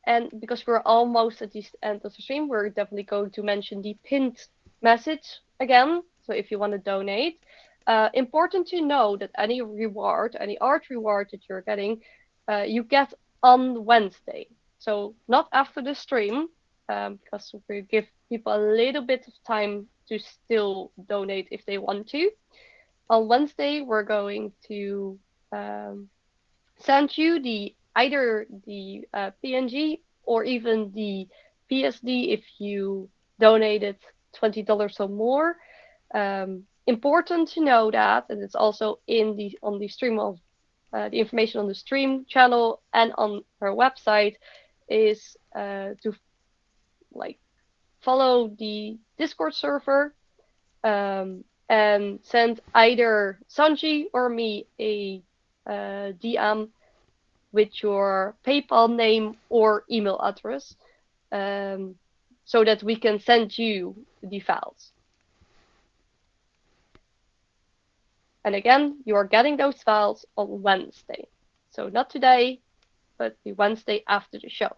and because we're almost at the end of the stream, we're definitely going to mention the pinned message again. So if you want to donate, important to know that any reward, any art reward that you're getting, you get on Wednesday. So not after the stream, because we give people a little bit of time to still donate if they want to. On Wednesday, we're going to um, send you the either the PNG or even the PSD if you donated $20 or more. Important to know that, and it's also in the on the stream of the information on the stream channel and on her website is to like follow the Discord server and send either Sanji or me a DM with your PayPal name or email address, um, so that we can send you the files. And again, you are getting those files on Wednesday. So not today, but the Wednesday after the show.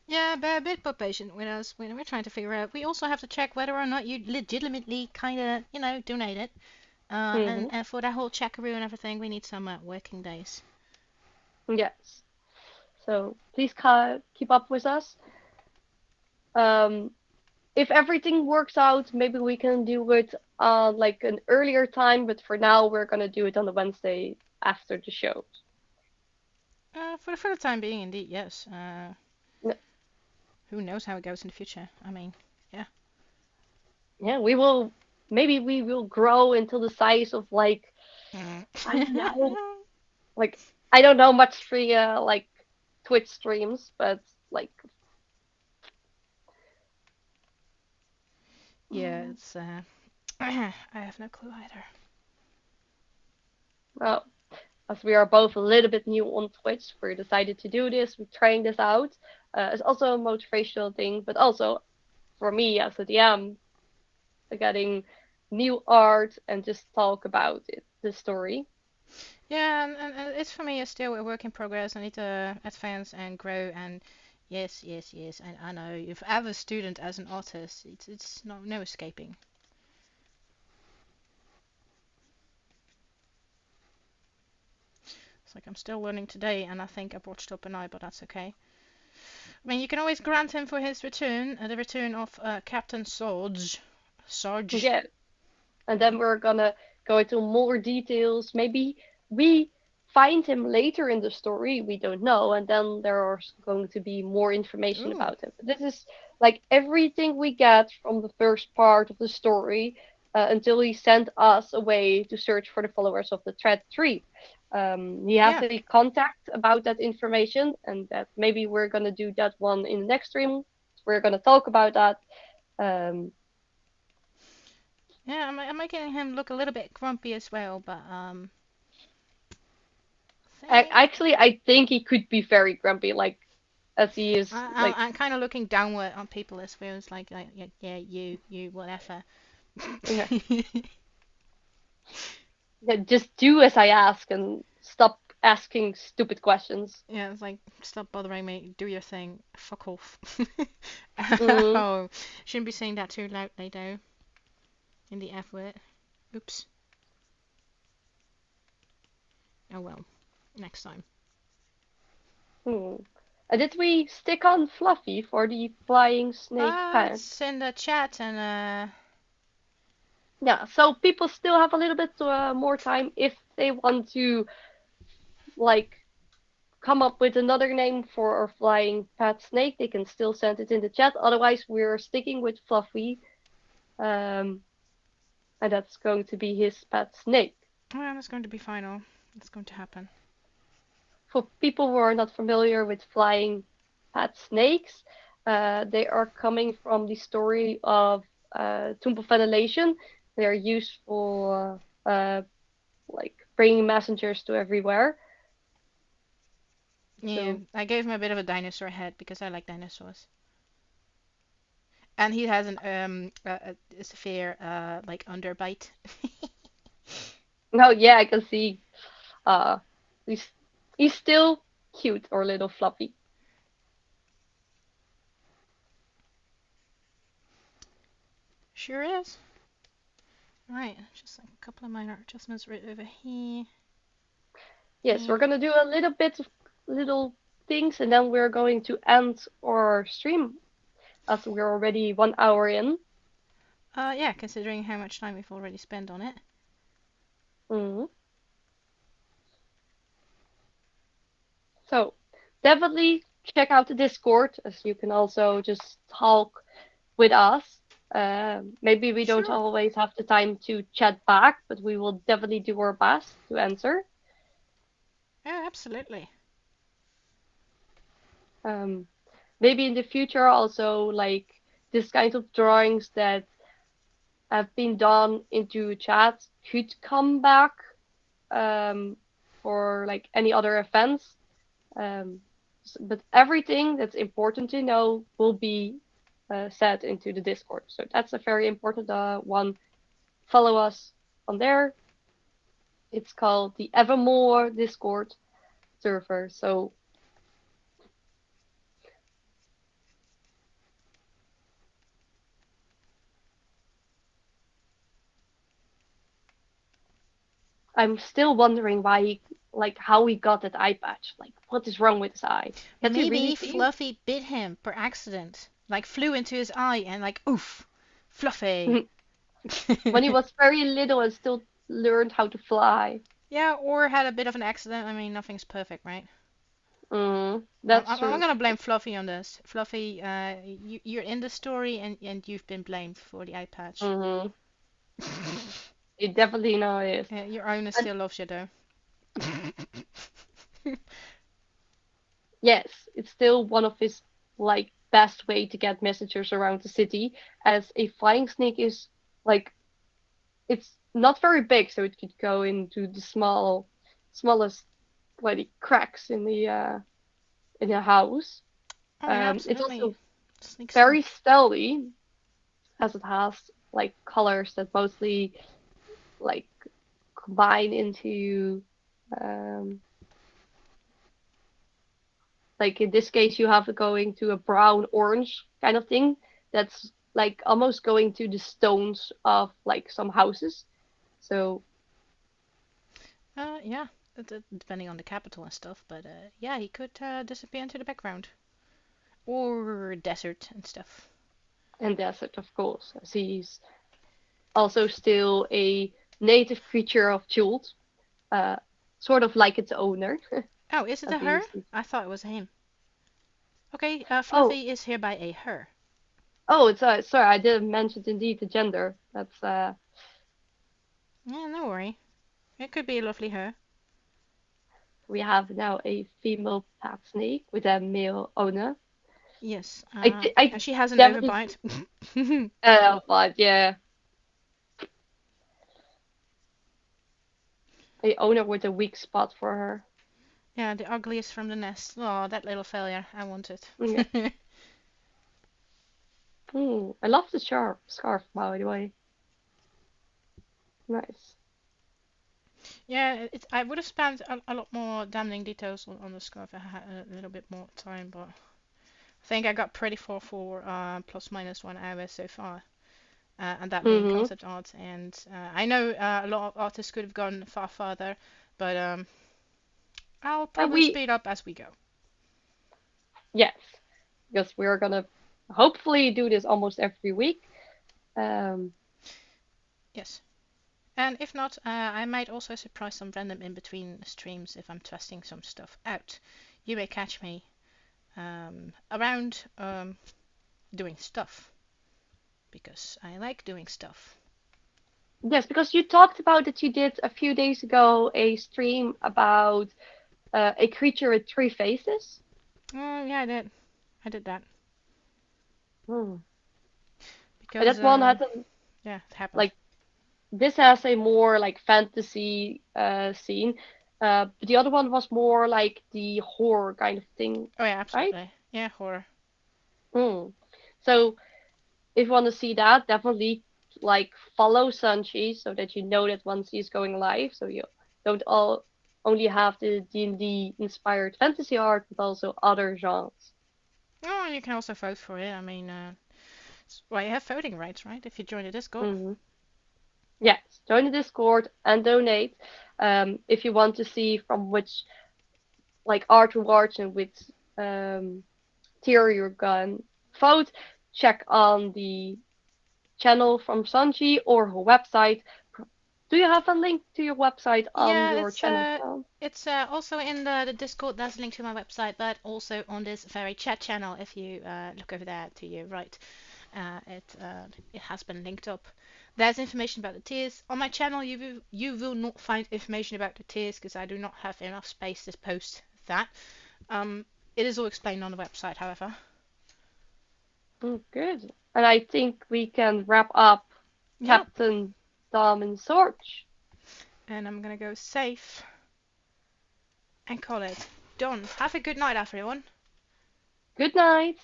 Yeah, but a bit more patient with us. We're trying to figure out. We also have to check whether or not you legitimately kind of, donated. And, Mm-hmm. and for that whole checkaroo and everything, we need some working days. Yes. So please keep up with us. Um, if everything works out, maybe we can do it like an earlier time, but for now we're gonna do it on the Wednesday after the show. For the time being, indeed, yes. N- Who knows how it goes in the future? I mean, yeah. Yeah, we will grow until the size of like Mm. I don't know, like I don't know much for like Twitch streams, but like Yeah, mm, it's I have no clue either. well, as we are both a little bit new on Twitch, we decided to do this. We're trying this out. It's also a motivational thing, but also for me as a DM, getting new art and just talk about it, the story. Yeah, and it's for me. It's still a work in progress. I need to advance and grow. And yes, yes, yes. I know. If I have a student as an artist, it's no escaping. It's like I'm still learning today, and I think I botched up an eye, but that's okay. I mean, you can always grant him for his return, the return of Captain Zodge. Zodge. Yeah, and then we're gonna go into more details. Maybe we find him later in the story, we don't know, and then there are going to be more information Ooh. about him. This is like everything we get from the first part of the story until he sent us away to search for the followers of the Thread Tree. He has Yeah. a contact about that information, and that maybe we're gonna do that one in the next stream. We're gonna talk about that. Um, Yeah, I'm making him look a little bit grumpy as well, but I think Actually, I think he could be very grumpy, like as he is like I'm kind of looking downward on people as well. It's like yeah, yeah, you, whatever. yeah, yeah, just do as I ask and stop asking stupid questions. Yeah, it's like stop bothering me. Do your thing. Fuck off. Mm, Oh, shouldn't be saying that too loudly though. In the F word. Oops. Oh well. Next time. Hmm. Did we stick on Fluffy for the flying snake pet? It's in the chat and Yeah, so people still have a little bit more time if they want to like come up with another name for our flying pet snake. They can still send it in the chat. Otherwise, we're sticking with Fluffy, and that's going to be his pet snake. well, that's going to be final. It's going to happen. For people who are not familiar with flying pet snakes, they are coming from the story of Tomb of Annihilation. They are used for like bringing messengers to everywhere. Yeah, So I gave him a bit of a dinosaur head because I like dinosaurs. And he has a severe like underbite. oh yeah, I can see. Uh, he's he's still cute or little Fluffy. Sure is. Right, just like a couple of minor adjustments right over here. Yes, we're Here. gonna do a little bit of little things, and then we're going to end our stream as we're already 1 hour in. Yeah, considering how much time we've already spent on it. Mhm. So definitely check out the Discord, as you can also just talk with us. Maybe we don't Sure. always have the time to chat back, but we will definitely do our best to answer. Yeah, absolutely. Um, Maybe in the future also like this kind of drawings that have been done into chat could come back um, for like any other events. Um, but everything that's important to know will be said into the Discord. So that's a very important one. Follow us on there. It's called the Evermore Discord server. So I'm still wondering why like how he got that eye patch. Like what is wrong with his eye? Can't he really Maybe see? Fluffy bit him per accident. Like flew into his eye and like oof. Fluffy. When he was very little and still learned how to fly. Yeah, or had a bit of an accident. I mean, nothing's perfect, right? That's I'm true. gonna blame Fluffy on this. Fluffy, you're in the story and you've been blamed for the eye patch. Mm-hmm. It definitely now is. Your owner And still loves you though. yes, it's still one of his like best way to get messengers around the city, as a flying snake is like it's not very big, so it could go into the smallest like cracks in the house. Oh yeah, It's absolutely. also Sneaks in. very stealthy as it has like colors that mostly like combine into um like in this case you have it going to a brown orange kind of thing that's like almost going to the stones of like some houses. So Yeah, depending on the capital and stuff, but yeah, he could disappear into the background or desert and stuff. and desert of course, as he's also still a native creature of Chult, uh sort of like its owner. Oh, is it As a he her? is. I thought it was a him. Okay, Oh, Fluffy is hereby a her. oh, it's sorry, I didn't mention indeed the gender. That's Yeah, no worry. It could be a lovely her. we have now a female pet snake with a male owner. Yes, I and she has an definitely overbite. but yeah, a owner with a weak spot for her. Yeah, the ugliest from the nest. Oh, that little failure. I want Yeah. it. I love the scarf, by the way. Nice. Yeah, I would have spent a lot more damning details on the scarf if I had a little bit more time, but I think I got pretty far for plus minus 1 hour so far. and that being Mm-hmm. concept art. And I know a lot of artists could have gone far further, but I'll And probably speed up as we go. yes, because we're gonna hopefully do this almost every week. Um, Yes. And if not, I might also surprise some random in between streams if I'm testing some stuff out. You may catch me around doing stuff because I like doing stuff. yes, because you talked about that you did a few days ago a stream about a creature with three faces. Oh yeah, I did. I did that Hmm. And because that one had yeah, it happened. like this has a more like fantasy scene. But the other one was more like the horror kind of thing, Oh yeah, right? absolutely. Yeah, horror. Hmm. So if you want to see that, definitely like follow Sanchi so that you know that once he's going live, so you don't all only have the D&D inspired fantasy art, but also other genres. Oh, and you can also vote for it. I mean, well, you have voting rights, right? If you join the Discord. Hmm. Yes, join the Discord and donate. If you want to see from which like art rewards and which um, tier you're going vote, check on the channel from Sanji or her website. Do you have a link to your website on Yeah, your channel account? it's also in the Discord. There's a link to my website, but also on this very chat channel. If you look over there to your right, it has been linked up. There's information about the tiers on my channel. You will not find information about the tiers because I do not have enough space to post that. Um, it is all explained on the website, however. Mm, good. And I think we can wrap up Yep. Captain Dom and Sorge. And I'm gonna go safe and call it done. Have a good night, everyone. Good night.